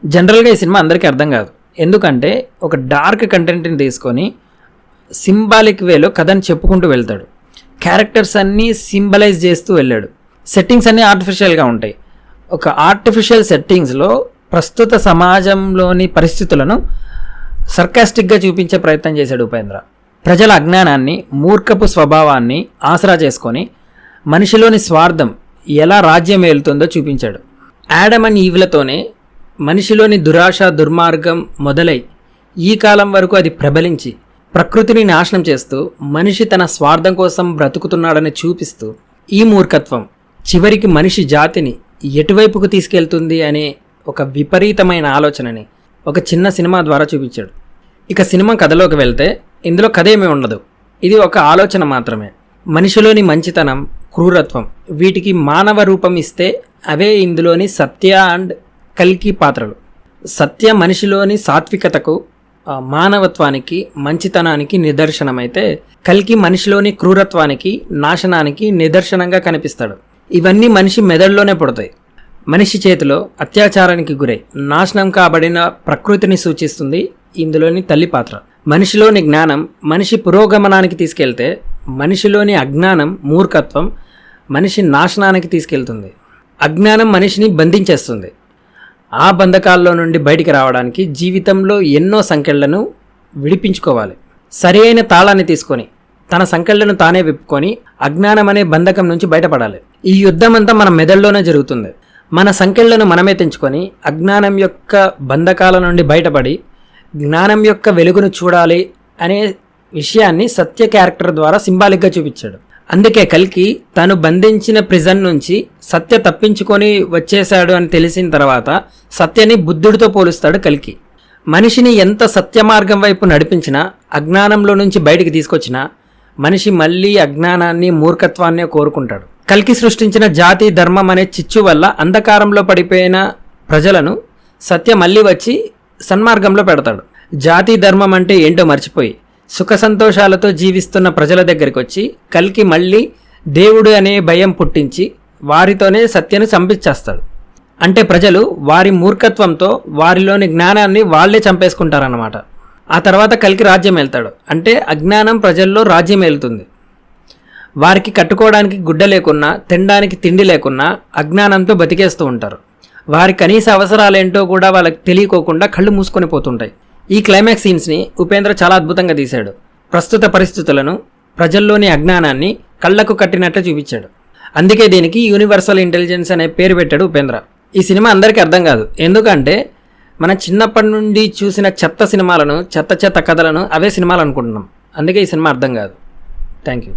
జనరల్గా ఈ సినిమా అందరికీ అర్థం కాదు. ఎందుకంటే ఒక డార్క్ కంటెంట్ని తీసుకొని సింబాలిక్ వేలో కథని చెప్పుకుంటూ వెళ్తాడు. క్యారెక్టర్స్ అన్నీ సింబలైజ్ చేస్తూ వెళ్ళాడు. సెట్టింగ్స్ అన్నీ ఆర్టిఫిషియల్గా ఉంటాయి. ఒక ఆర్టిఫిషియల్ సెట్టింగ్స్లో ప్రస్తుత సమాజంలోని పరిస్థితులను సర్కాస్టిక్గా చూపించే ప్రయత్నం చేశాడు ఉపేంద్ర. ప్రజల అజ్ఞానాన్ని, మూర్ఖపు స్వభావాన్ని ఆసరా చేసుకొని మనిషిలోని స్వార్థం ఎలా రాజ్యం ఏలుతుందో చూపించాడు. యాడమ్ అండ్ ఈవ్లతోనే మనిషిలోని దురాశ, దుర్మార్గం మొదలై ఈ కాలం వరకు అది ప్రబలించి ప్రకృతిని నాశనం చేస్తూ మనిషి తన స్వార్థం కోసం బ్రతుకుతున్నాడని చూపిస్తూ ఈ మూర్ఖత్వం చివరికి మనిషి జాతిని ఎటువైపుకు తీసుకెళ్తుంది అనే ఒక విపరీతమైన ఆలోచనని ఒక చిన్న సినిమా ద్వారా చూపించాడు. ఇక సినిమా కథలోకి వెళ్తే ఇందులో కథ ఏమీ ఉండదు. ఇది ఒక ఆలోచన మాత్రమే. మనిషిలోని మంచితనం, క్రూరత్వం వీటికి మానవ రూపం ఇస్తే అవే ఇందులోని సత్య అండ్ కల్కి పాత్రలు. సత్య మనిషిలోని సాత్వికతకు, మానవత్వానికి, మంచితనానికి నిదర్శనమైతే కల్కి మనిషిలోని క్రూరత్వానికి, నాశనానికి నిదర్శనంగా కనిపిస్తాడు. ఇవన్నీ మనిషి మెదడులోనే పుడతాయి. మనిషి చేతిలో అత్యాచారానికి గురై నాశనం కాబడిన ప్రకృతిని సూచిస్తుంది ఇందులోని తల్లి పాత్ర. మనిషిలోని జ్ఞానం మనిషి పురోగమనానికి తీసుకెళ్తే మనిషిలోని అజ్ఞానం, మూర్ఖత్వం మనిషి నాశనానికి తీసుకెళ్తుంది. అజ్ఞానం మనిషిని బంధించేస్తుంది. ఆ బంధకాల్లో నుండి బయటికి రావడానికి జీవితంలో ఎన్నో సంకెళ్లను విడిపించుకోవాలి. సరి అయిన తాళాన్ని తీసుకొని తన సంకెళ్లను తానే విప్పుకొని అజ్ఞానం అనే బంధకం నుంచి బయటపడాలి. ఈ యుద్ధం అంతా మన మెదడులోనే జరుగుతుంది. మన సంకెళ్లను మనమే తెంచుకొని అజ్ఞానం యొక్క బంధకాల నుండి బయటపడి జ్ఞానం యొక్క వెలుగును చూడాలి అనే విషయాన్ని సత్య క్యారెక్టర్ ద్వారా సింబాలిక్గా చూపించాడు. అందుకే కల్కి తను బంధించిన ప్రిజన్ నుంచి సత్య తప్పించుకొని వచ్చేశాడు అని తెలిసిన తర్వాత సత్యని బుద్ధుడితో పోలుస్తాడు కల్కి. మనిషిని ఎంత సత్య మార్గం వైపు నడిపించినా, అజ్ఞానంలో నుంచి బయటికి తీసుకొచ్చినా మనిషి మళ్ళీ అజ్ఞానాన్ని, మూర్ఖత్వాన్నే కోరుకుంటాడు. కల్కి సృష్టించిన జాతి, ధర్మం అనే చిచ్చు వల్ల అంధకారంలో పడిపోయిన ప్రజలను సత్య మళ్ళీ వచ్చి సన్మార్గంలో పెడతాడు. జాతి, ధర్మం అంటే ఏంటో మర్చిపోయి సుఖ సంతోషాలతో జీవిస్తున్న ప్రజల దగ్గరికి వచ్చి కల్కి మళ్ళీ దేవుడు అనే భయం పుట్టించి వారితోనే సత్యను చంపించేస్తాడు. అంటే ప్రజలు వారి మూర్ఖత్వంతో వారిలోని జ్ఞానాన్ని వాళ్లే చంపేసుకుంటారన్నమాట. ఆ తర్వాత కల్కి రాజ్యం వెళ్తాడు. అంటే అజ్ఞానం ప్రజల్లో రాజ్యం వెళ్తుంది. వారికి కట్టుకోవడానికి గుడ్డ లేకున్నా, తినడానికి తిండి లేకున్నా అజ్ఞానంతో బతికేస్తూ ఉంటారు. వారి కనీస అవసరాలేంటో కూడా వాళ్ళకి తెలియకోకుండా కళ్ళు మూసుకొని పోతుంటాయి. ఈ క్లైమాక్స్ సీన్స్ని ఉపేంద్ర చాలా అద్భుతంగా తీశాడు. ప్రస్తుత పరిస్థితులను, ప్రజల్లోని అజ్ఞానాన్ని కళ్లకు కట్టినట్లు చూపించాడు. అందుకే దీనికి యూనివర్సల్ ఇంటెలిజెన్స్ అనే పేరు పెట్టాడు ఉపేంద్ర. ఈ సినిమా అందరికీ అర్థం కాదు. ఎందుకంటే మనం చిన్నప్పటి నుండి చూసిన చెత్త సినిమాలను, చెత్త కథలను అవే సినిమాలు అనుకుంటున్నాం. అందుకే ఈ సినిమా అర్థం కాదు. Thank you.